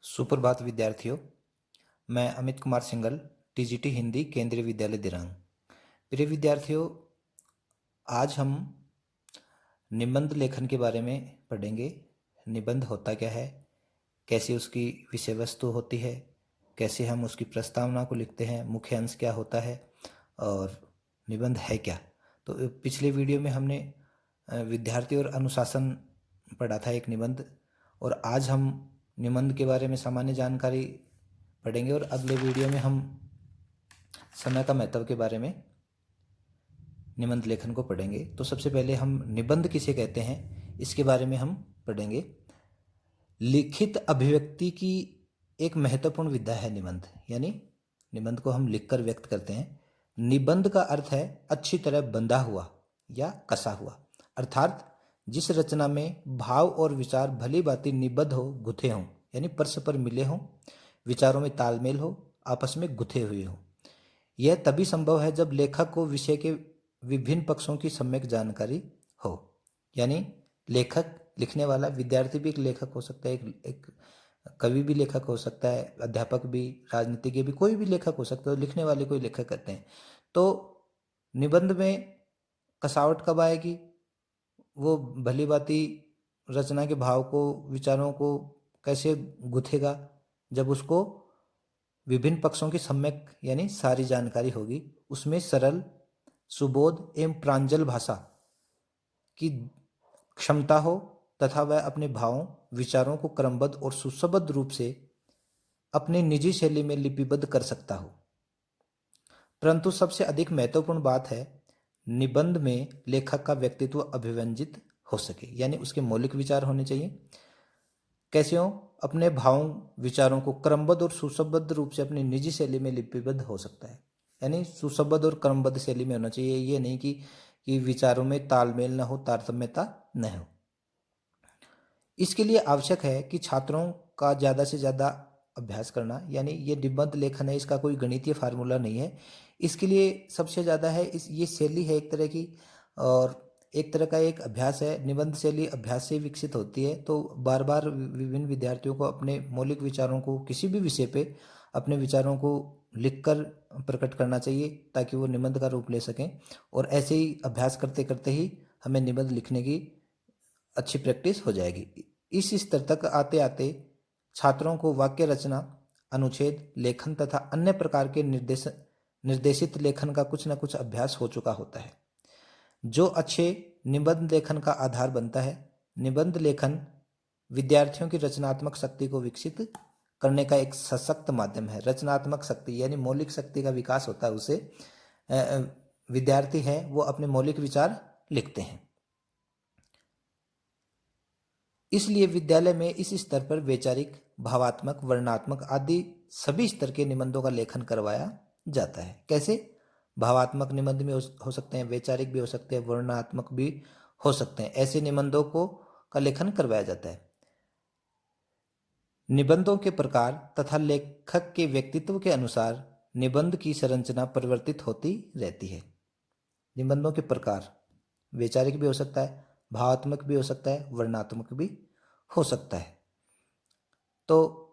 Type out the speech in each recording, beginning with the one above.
सुप्रभात विद्यार्थियों। मैं अमित कुमार सिंगल, टीजीटी हिंदी, केंद्रीय विद्यालय दिरांग। प्रिय विद्यार्थियों, आज हम निबंध लेखन के बारे में पढ़ेंगे। निबंध होता क्या है, कैसे उसकी विषय वस्तु होती है, कैसे हम उसकी प्रस्तावना को लिखते हैं, मुख्य अंश क्या होता है और निबंध है क्या। तो पिछले वीडियो में हमने विद्यार्थी और अनुशासन पढ़ा था, एक निबंध, और आज हम निबंध के बारे में सामान्य जानकारी पढ़ेंगे और अगले वीडियो में हम समय का महत्व के बारे में निबंध लेखन को पढ़ेंगे। तो सबसे पहले हम निबंध किसे कहते हैं इसके बारे में हम पढ़ेंगे। लिखित अभिव्यक्ति की एक महत्वपूर्ण विधा है निबंध, यानी निबंध को हम लिखकर व्यक्त करते हैं। निबंध का अर्थ है अच्छी तरह बंधा हुआ या कसा हुआ, अर्थात जिस रचना में भाव और विचार भली भांति निबद्ध हो, गुथे हों, यानी परस्पर मिले हों, विचारों में तालमेल हो, आपस में गुथे हुए हों। यह तभी संभव है जब लेखक को विषय के विभिन्न पक्षों की सम्यक जानकारी हो। यानी लेखक, लिखने वाला, विद्यार्थी भी एक लेखक हो सकता है, एक कवि भी लेखक हो सकता है, अध्यापक भी, राजनीतिज्ञ भी, कोई भी लेखक हो सकता है। लिखने वाले को ही लेखक कहते हैं। तो निबंध में कसावट कब आएगी? वो भली भांति रचना के भाव को, विचारों को कैसे गुथेगा? जब उसको विभिन्न पक्षों की सम्यक यानी सारी जानकारी होगी, उसमें सरल, सुबोध एवं प्रांजल भाषा की क्षमता हो तथा वह अपने भावों, विचारों को क्रमबद्ध और सुसंबद्ध रूप से अपनी निजी शैली में लिपिबद्ध कर सकता हो। परंतु सबसे अधिक महत्वपूर्ण बात है, निबंध में लेखक का व्यक्तित्व अभिव्यंजित हो सके, यानी उसके मौलिक विचार होने चाहिए। कैसे हो? अपने भावों, विचारों को क्रमबद्ध और सुसंबद्ध रूप से अपनी निजी शैली में लिपिबद्ध हो सकता है, यानी सुसंबद्ध और क्रमबद्ध शैली में होना चाहिए। ये नहीं कि विचारों में तालमेल न हो, तारतम्यता न हो। इसके लिए आवश्यक है कि छात्रों का ज़्यादा से ज़्यादा अभ्यास करना, यानी ये निबंध लेखन है, इसका कोई गणितीय फार्मूला नहीं है। इसके लिए सबसे ज़्यादा है ये शैली है एक तरह की, और एक तरह का एक अभ्यास है। निबंध शैली अभ्यास से विकसित होती है। तो बार बार विभिन्न विद्यार्थियों को अपने मौलिक विचारों को, किसी भी विषय पे अपने विचारों को लिखकर प्रकट करना चाहिए, ताकि वो निबंध का रूप ले सकें। और ऐसे ही अभ्यास करते करते ही हमें निबंध लिखने की अच्छी प्रैक्टिस हो जाएगी। इस स्तर तक आते आते छात्रों को वाक्य रचना, अनुच्छेद लेखन तथा अन्य प्रकार के निर्देशित लेखन का कुछ न कुछ अभ्यास हो चुका होता है, जो अच्छे निबंध लेखन का आधार बनता है। निबंध लेखन विद्यार्थियों की रचनात्मक शक्ति को विकसित करने का एक सशक्त माध्यम है। रचनात्मक शक्ति यानी मौलिक शक्ति का विकास होता है, उसे विद्यार्थी है वो अपने मौलिक विचार लिखते हैं। इसलिए विद्यालय में इस स्तर पर वैचारिक, भावात्मक, वर्णनात्मक आदि सभी स्तर के निबंधों का लेखन करवाया जाता है। कैसे? भावात्मक निबंध भी हो सकते हैं, वैचारिक भी हो सकते हैं, वर्णनात्मक भी हो सकते हैं। ऐसे निबंधों को का लेखन करवाया जाता है। निबंधों के प्रकार तथा लेखक के व्यक्तित्व के अनुसार निबंध की संरचना परिवर्तित होती रहती है। निबंधों के प्रकार वैचारिक भी हो सकता है, भावात्मक भी हो सकता है, वर्णनात्मक भी हो सकता है। तो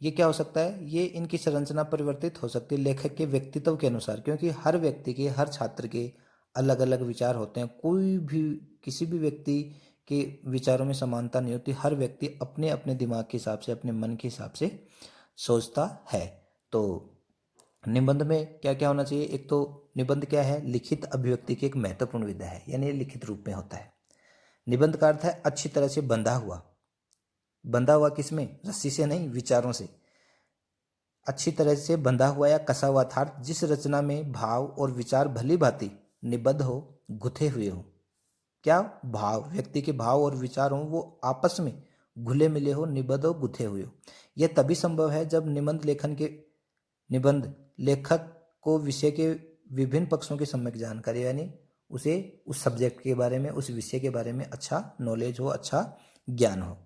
ये क्या हो सकता है? ये इनकी संरचना परिवर्तित हो सकती है लेखक के व्यक्तित्व के अनुसार, क्योंकि हर व्यक्ति के, हर छात्र के अलग अलग विचार होते हैं। कोई भी, किसी भी व्यक्ति के विचारों में समानता नहीं होती। हर व्यक्ति अपने अपने दिमाग के हिसाब से, अपने मन के हिसाब से सोचता है। तो निबंध में क्या क्या होना चाहिए? एक तो निबंध क्या है? लिखित अभिव्यक्ति की एक महत्वपूर्ण विधा है, यानी लिखित रूप में होता है। निबंध का अर्थ है अच्छी तरह से बंधा हुआ। बंधा हुआ किसमें? रस्सी से नहीं, विचारों से। अच्छी तरह से बंधा हुआ या कसा हुआ, अर्थात जिस रचना में भाव और विचार भली भांति निबद्ध हो, गुथे हुए हो। क्या भाव? व्यक्ति के भाव और विचार हो, वो आपस में घुले मिले हो, निबद्ध हो, गुथे हुए हो। यह तभी संभव है जब निबंध लेखक को विषय के विभिन्न पक्षों की सम्यक जानकारी, यानी उसे उस सब्जेक्ट के बारे में, उस विषय के बारे में अच्छा नॉलेज हो, अच्छा ज्ञान हो।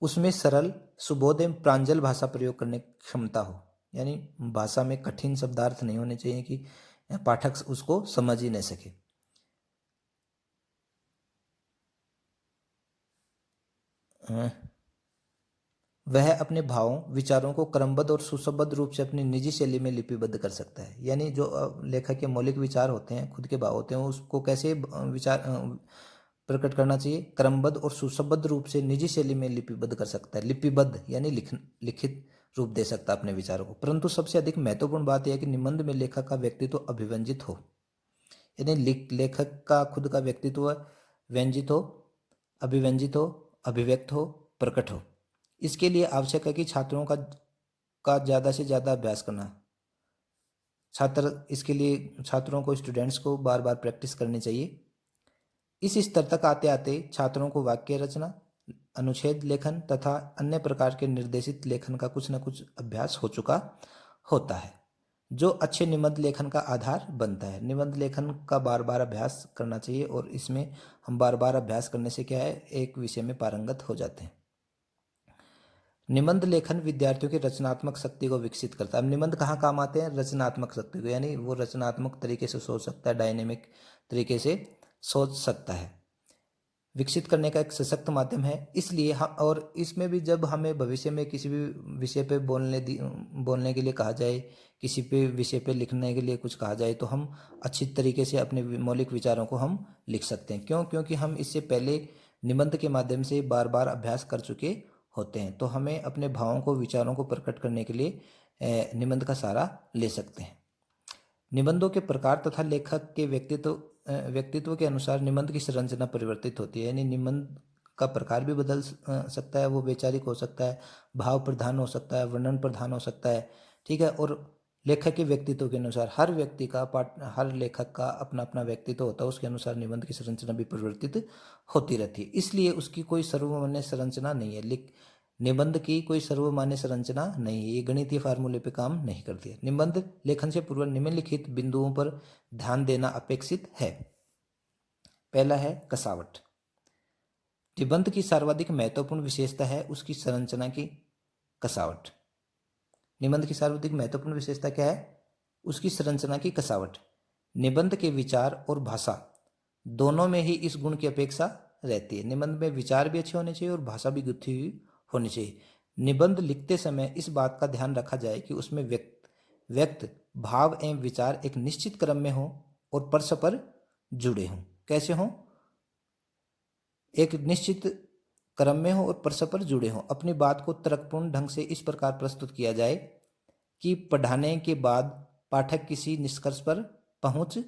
उसमें सरल, सुबोध एवं प्रांजल भाषा प्रयोग करने की क्षमता हो, यानी भाषा में कठिन शब्दार्थ नहीं होने चाहिए कि पाठक उसको समझ ही नहीं सके। वह अपने भावों विचारों को क्रमबद्ध और सुसंबद्ध रूप से अपनी निजी शैली में लिपिबद्ध कर सकता है। यानी जो लेखक के मौलिक विचार होते हैं, खुद के भाव होते हैं, उसको कैसे विचार प्रकट करना चाहिए, क्रमबद्ध और सुसंबद्ध रूप से निजी शैली में लिपिबद्ध कर सकता है। लिपिबद्ध यानी लिखित रूप दे सकता है अपने विचारों को। परंतु सबसे अधिक महत्वपूर्ण बात यह है कि निबंध में लेखक का व्यक्तित्व अभिव्यंजित हो, यानी लेखक का खुद का व्यक्तित्व व्यंजित हो, अभिव्यंजित हो, अभिव्यक्त हो, प्रकट हो। इसके लिए आवश्यक है कि छात्रों का ज़्यादा से ज़्यादा अभ्यास करना। इसके लिए छात्रों को, स्टूडेंट्स को बार बार प्रैक्टिस करनी चाहिए। इस स्तर तक आते आते छात्रों को वाक्य रचना, अनुच्छेद लेखन तथा अन्य प्रकार के निर्देशित लेखन का कुछ न कुछ अभ्यास हो चुका होता है, जो अच्छे निबंध लेखन का आधार बनता है। निबंध लेखन का बार बार अभ्यास करना चाहिए और इसमें हम बार बार अभ्यास करने से क्या है, एक विषय में पारंगत हो जाते हैं। निबंध लेखन विद्यार्थियों की रचनात्मक शक्ति को विकसित करता है। अब निबंध कहाँ काम आते हैं, रचनात्मक शक्ति को, यानी वो रचनात्मक तरीके से सोच सकता है, डायनेमिक तरीके से सोच सकता है, विकसित करने का एक सशक्त माध्यम है। इसलिए हम, और इसमें भी जब हमें भविष्य में किसी भी विषय पे बोलने के लिए कहा जाए, किसी पे विषय पे लिखने के लिए कुछ कहा जाए, तो हम अच्छी तरीके से अपने मौलिक विचारों को हम लिख सकते हैं। क्यों? क्योंकि हम इससे पहले निबंध के माध्यम से बार बार अभ्यास कर चुके होते हैं। तो हमें अपने भावों को, विचारों को प्रकट करने के लिए निबंध का सहारा ले सकते हैं। निबंधों के प्रकार तथा लेखक के व्यक्तित्व के अनुसार निबंध की संरचना परिवर्तित होती है। यानी निबंध का प्रकार भी बदल सकता है, वो वैचारिक हो सकता है, भाव प्रधान हो सकता है, वर्णन प्रधान हो सकता है, ठीक है। और लेखक के व्यक्तित्व के अनुसार हर लेखक का अपना अपना व्यक्तित्व होता है, उसके अनुसार निबंध की संरचना भी परिवर्तित होती रहती है। इसलिए उसकी कोई सर्वमान्य संरचना नहीं है। निबंध की कोई सर्वमान्य संरचना नहीं है, ये गणितीय फार्मूले पे काम नहीं करती है। निबंध लेखन से पूर्व निम्नलिखित बिंदुओं पर ध्यान देना अपेक्षित है। पहला है कसावट। निबंध की सर्वाधिक महत्वपूर्ण विशेषता है उसकी संरचना की कसावट। निबंध की सर्वाधिक महत्वपूर्ण विशेषता क्या है? उसकी संरचना की कसावट। निबंध के विचार और भाषा दोनों में ही इस गुण की अपेक्षा रहती है। निबंध में विचार भी अच्छे होने चाहिए और भाषा भी गुथी हुई होनी चाहिए। निबंध लिखते समय इस बात का ध्यान रखा जाए कि उसमें व्यक्त भाव एवं विचार एक निश्चित क्रम में हो और परस्पर जुड़े हों। कैसे हों? एक निश्चित क्रम में हो और परस्पर जुड़े हों। अपनी बात को तर्कपूर्ण ढंग से इस प्रकार प्रस्तुत किया जाए कि पढ़ाने के बाद पाठक किसी निष्कर्ष पर पहुंच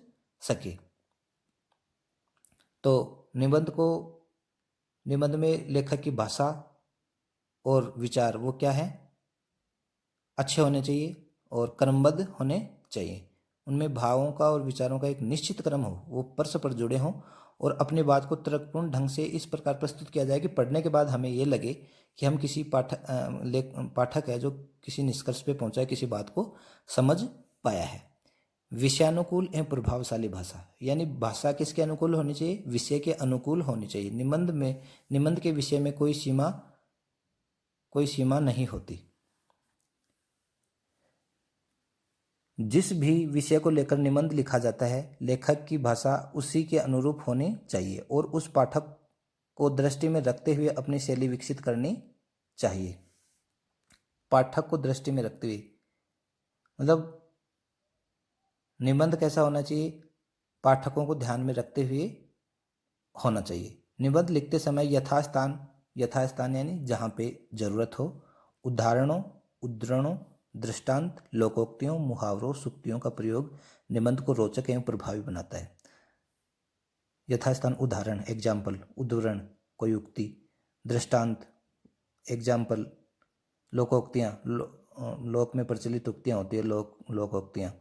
सके। तो निबंध में लेखक की भाषा और विचार वो क्या है? अच्छे होने चाहिए और क्रमबद्ध होने चाहिए। उनमें भावों का और विचारों का एक निश्चित क्रम हो, वो परस्पर जुड़े हों और अपनी बात को तर्कपूर्ण ढंग से इस प्रकार प्रस्तुत किया जाए कि पढ़ने के बाद हमें ये लगे कि हम किसी पाठक है जो किसी निष्कर्ष पे पहुंचा है, किसी बात को समझ पाया है। विषयानुकूल एवं प्रभावशाली भाषा, यानी भाषा किसके अनुकूल होनी चाहिए? विषय के अनुकूल होनी चाहिए। निबंध के विषय में कोई सीमा नहीं होती। जिस भी विषय को लेकर निबंध लिखा जाता है, लेखक की भाषा उसी के अनुरूप होनी चाहिए और उस पाठक को दृष्टि में रखते हुए अपनी शैली विकसित करनी चाहिए। पाठक को दृष्टि में रखते हुए मतलब निबंध कैसा होना चाहिए? पाठकों को ध्यान में रखते हुए होना चाहिए। निबंध लिखते समय यथास्थान यानी जहाँ पे जरूरत हो, उदाहरणों, उद्धरणों, दृष्टांत, लोकोक्तियों, मुहावरों, सूक्तियों का प्रयोग निबंध को रोचक एवं प्रभावी बनाता है। यथास्थान उदाहरण एग्जाम्पल, उद्धरण कोई उक्ति, दृष्टांत एग्जाम्पल, लोकोक्तियाँ लोक में प्रचलित उक्तियाँ होती है, लोकोक्तियाँ,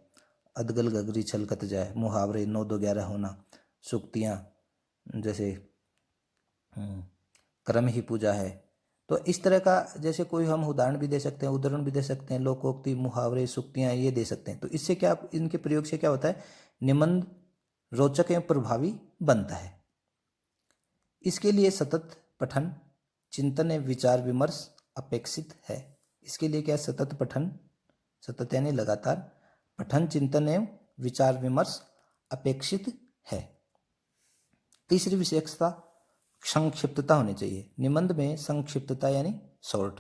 अदगल गगरी छलकत जाए, मुहावरे 9 2 11 होना, सूक्तियाँ जैसे क्रम ही पूजा है। तो इस तरह का जैसे कोई हम उदाहरण भी दे सकते हैं, उदाहरण भी दे सकते हैं, लोकोक्ति, मुहावरे, सूक्तियाँ ये दे सकते हैं। तो इससे क्या, इनके प्रयोग से क्या होता है? निबंध रोचक एवं प्रभावी बनता है। इसके लिए सतत पठन, चिंतन एवं विचार विमर्श अपेक्षित है। इसके लिए क्या? सतत पठन, सतत यानी लगातार पठन, चिंतन एवं विचार विमर्श अपेक्षित है। तीसरी विशेषता संक्षिप्तता होनी चाहिए। निबंध में संक्षिप्तता यानी शॉर्ट,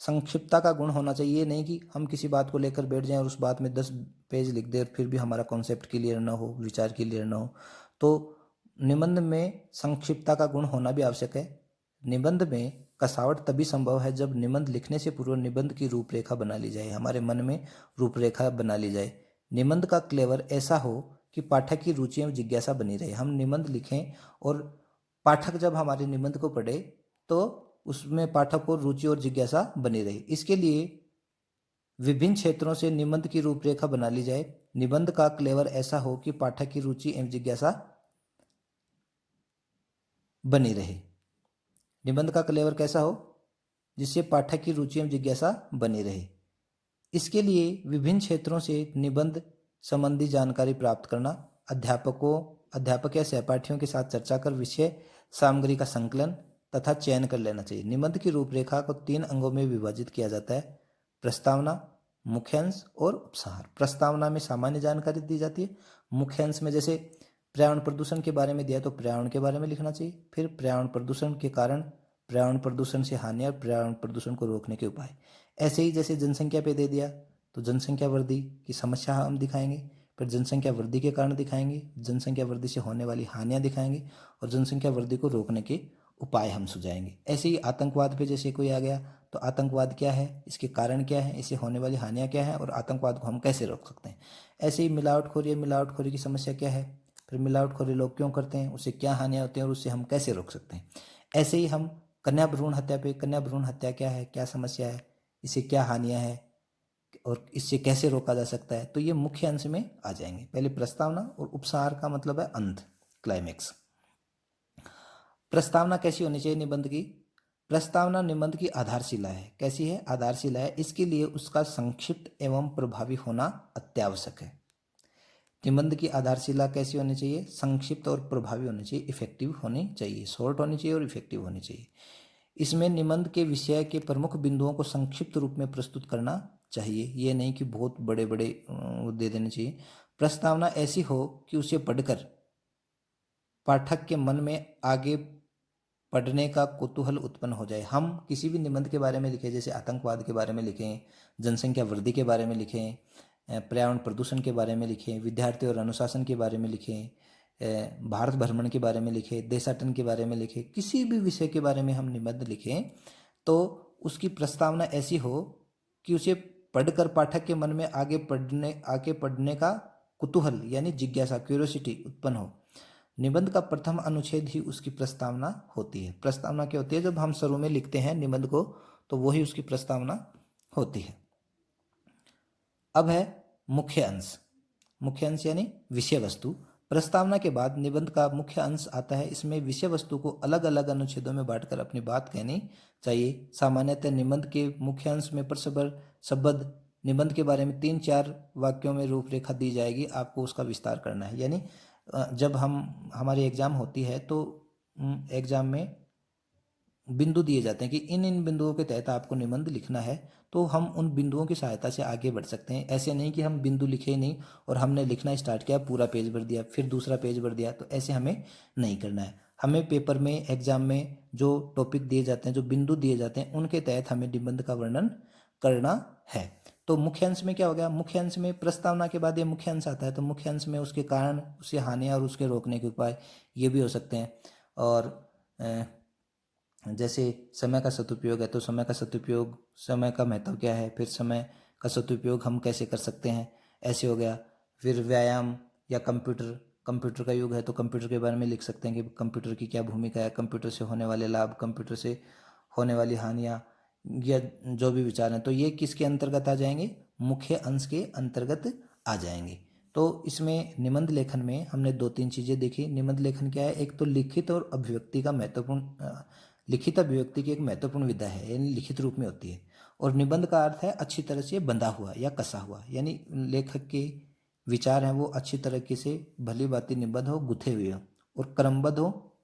संक्षिप्तता का गुण होना चाहिए। ये नहीं कि हम किसी बात को लेकर बैठ जाएं और उस बात में 10 पेज लिख दें और फिर भी हमारा कॉन्सेप्ट क्लियर ना हो, विचार क्लियर ना हो। तो निबंध में संक्षिप्तता का गुण होना भी आवश्यक है। निबंध में कसावट तभी संभव है जब निबंध लिखने से पूर्व निबंध की रूपरेखा बना ली जाए, हमारे मन में रूपरेखा बना ली जाए। निबंध का क्लेवर ऐसा हो कि पाठक की रुचि एवं जिज्ञासा बनी रहे। हम निबंध लिखें और पाठक जब हमारे निबंध को पढ़े तो उसमें पाठक को रुचि और जिज्ञासा बनी रहे। इसके लिए विभिन्न क्षेत्रों से निबंध की रूपरेखा बना ली जाए। निबंध का क्लेवर ऐसा हो कि पाठक की रुचि एवं जिज्ञासा बनी रहे। निबंध का क्लेवर कैसा हो जिससे पाठक की रुचि एवं जिज्ञासा बनी रहे। इसके लिए विभिन्न क्षेत्रों से निबंध संबंधी जानकारी प्राप्त करना, अध्यापक या सहपाठियों के साथ चर्चा कर विषय सामग्री का संकलन तथा चयन कर लेना चाहिए। निबंध की रूपरेखा को 3 अंगों में विभाजित किया जाता है: प्रस्तावना, मुख्य अंश और उपसार। प्रस्तावना में सामान्य जानकारी दी जाती है। मुख्य अंश में जैसे पर्यावरण प्रदूषण के बारे में दिया तो पर्यावरण के बारे में लिखना चाहिए। फिर पर्यावरण प्रदूषण के कारण, पर्यावरण प्रदूषण से हानि और पर्यावरण प्रदूषण को रोकने के उपाय। ऐसे ही जैसे जनसंख्या पे दे दिया तो जनसंख्या वृद्धि की समस्या हम दिखाएंगे, फिर जनसंख्या वृद्धि के कारण दिखाएंगे, जनसंख्या वृद्धि से होने वाली हानियां दिखाएंगे और जनसंख्या वृद्धि को रोकने के उपाय हम सुझाएंगे। ऐसे ही आतंकवाद पे जैसे कोई आ गया तो आतंकवाद क्या है, इसके कारण क्या है, इससे होने वाली हानियां क्या है और आतंकवाद को हम कैसे रोक सकते हैं। ऐसे ही मिलावटखोरी की समस्या क्या है, फिर मिलावटखोरी लोग क्यों करते हैं, उससे क्या हानियां होती हैं और उससे हम कैसे रोक सकते हैं। ऐसे ही हम कन्या भ्रूण हत्या पे, कन्या भ्रूण हत्या क्या है, क्या समस्या है, इससे क्या हानियां हैं और इससे कैसे रोका जा सकता है, तो ये मुख्य अंश में आ जाएंगे। पहले प्रस्तावना, और उपसार का मतलब है अंत, क्लाइमेक्स। प्रस्तावना कैसी होनी चाहिए निबंध की? प्रस्तावना निबंध की आधारशिला है। कैसी है? आधारशिला है। इसके लिए उसका संक्षिप्त एवं प्रभावी होना अत्यावश्यक है। निबंध की आधारशिला कैसी होनी चाहिए? संक्षिप्त और प्रभावी होनी चाहिए, इफेक्टिव होनी चाहिए, शॉर्ट होनी चाहिए और इफेक्टिव होनी चाहिए। इसमें निबंध के विषय के प्रमुख बिंदुओं को संक्षिप्त रूप में प्रस्तुत करना चाहिए। ये नहीं कि बहुत बड़े बड़े दे देने चाहिए। प्रस्तावना ऐसी हो कि उसे पढ़कर पाठक के मन में आगे पढ़ने का कुतूहल उत्पन्न हो जाए। हम किसी भी निबंध के बारे में लिखें, जैसे आतंकवाद के बारे में लिखें, जनसंख्या वृद्धि के बारे में लिखें, पर्यावरण प्रदूषण के बारे में लिखें, विद्यार्थी और अनुशासन के बारे में लिखें, भारत भ्रमण के बारे में लिखें, देशाटन के बारे में लिखें, किसी भी विषय के बारे में हम निबंध लिखें तो उसकी प्रस्तावना ऐसी हो कि उसे पढ़कर पाठक के मन में आगे पढ़ने का कुतूहल यानी जिज्ञासा, क्यूरियोसिटी उत्पन्न हो। निबंध का प्रथम अनुच्छेद ही उसकी प्रस्तावना होती है। प्रस्तावना क्या होती है? जब हम शुरू में लिखते हैं निबंध को तो वही उसकी प्रस्तावना होती है। अब है मुख्य अंश। मुख्य अंश यानी विषय वस्तु। प्रस्तावना के बाद निबंध का मुख्य अंश आता है। इसमें विषय वस्तु को अलग अलग अनुच्छेदों में बांटकर अपनी बात कहनी चाहिए। सामान्यतः निबंध के मुख्य अंश में प्रश्न शब्द निबंध के बारे में 3-4 वाक्यों में रूपरेखा दी जाएगी, आपको उसका विस्तार करना है। यानी जब हमारी एग्जाम होती है तो एग्जाम में बिंदु दिए जाते हैं कि इन इन बिंदुओं के तहत आपको निबंध लिखना है, तो हम उन बिंदुओं की सहायता से आगे बढ़ सकते हैं। ऐसे नहीं कि हम बिंदु लिखे ही नहीं और हमने लिखना स्टार्ट किया, पूरा पेज भर दिया, फिर दूसरा पेज भर दिया, तो ऐसे हमें नहीं करना है। हमें पेपर में, एग्जाम में जो टॉपिक दिए जाते हैं, जो बिंदु दिए जाते हैं, उनके तहत हमें निबंध का वर्णन करना है। तो मुख्य अंश में क्या हो गया? मुख्य अंश में प्रस्तावना के बाद ये मुख्य अंश आता है, तो मुख्य अंश में उसके कारण, उससे हानियां और उसके रोकने के उपाय ये भी हो सकते हैं। और जैसे समय का सदुपयोग है तो समय का सदुपयोग, समय का महत्व क्या है, फिर समय का सदुपयोग हम कैसे कर सकते हैं, ऐसे हो गया। फिर व्यायाम या कंप्यूटर का युग है तो कंप्यूटर के बारे में लिख सकते हैं कि कंप्यूटर की क्या भूमिका है, कंप्यूटर से होने वाले लाभ, कंप्यूटर से होने वाली हानियाँ, या जो भी विचार हैं, तो ये किसके अंतर्गत आ जाएंगे? मुख्य अंश के अंतर्गत आ जाएंगे। तो इसमें निबंध लेखन में हमने 2-3 चीज़ें देखी। निबंध लेखन क्या है? एक तो लिखित और अभिव्यक्ति का महत्वपूर्ण, लिखित अभिव्यक्ति की एक महत्वपूर्ण विधा है, यानी लिखित रूप में होती है। और निबंध का अर्थ है अच्छी तरह से बंधा हुआ या कसा हुआ, यानी लेखक के विचार हैं वो अच्छी तरीके से भली भांति निबंध हो, गुथे हुए हो और क्रमबद्ध हो,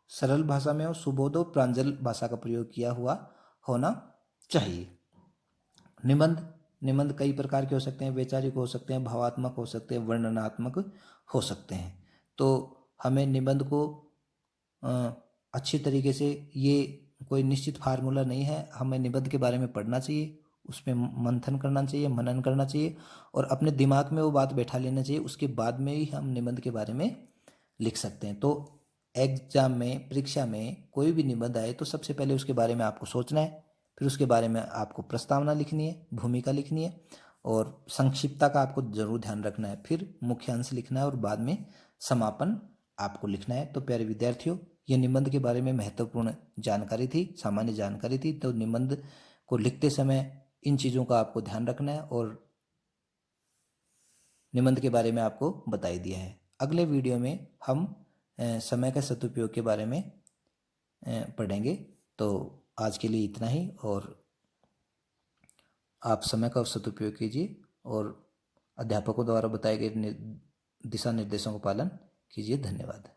सरल भाषा में हो, सुबोध हो, प्रांजल भाषा का प्रयोग किया हुआ होना चाहिए। निबंध कई प्रकार के हो सकते हैं, वैचारिक हो सकते हैं, भावात्मक हो सकते हैं, वर्णनात्मक हो सकते हैं। तो हमें निबंध को अच्छी तरीके से ये कोई निश्चित फार्मूला नहीं है। हमें निबंध के बारे में पढ़ना चाहिए, उसमें मंथन करना चाहिए, मनन करना चाहिए और अपने दिमाग में वो बात बैठा लेना चाहिए। उसके बाद में ही हम निबंध के बारे में लिख सकते हैं। तो एग्जाम में, परीक्षा में कोई भी निबंध आए तो सबसे पहले उसके बारे में आपको सोचना है, फिर उसके बारे में आपको प्रस्तावना लिखनी है, भूमिका लिखनी है और संक्षिप्तता का आपको जरूर ध्यान रखना है, फिर मुख्य अंश लिखना है और बाद में समापन आपको लिखना है। तो प्यारे विद्यार्थियों, ये निबंध के बारे में महत्वपूर्ण जानकारी थी, सामान्य जानकारी थी। तो निबंध को लिखते समय इन चीज़ों का आपको ध्यान रखना है और निबंध के बारे में आपको बता ही दिया है। अगले वीडियो में हम समय का सदुपयोग के बारे में पढ़ेंगे। तो आज के लिए इतना ही और आप समय का सदुपयोग कीजिए और अध्यापकों द्वारा बताए गए दिशा निर्देशों का पालन कीजिए। धन्यवाद।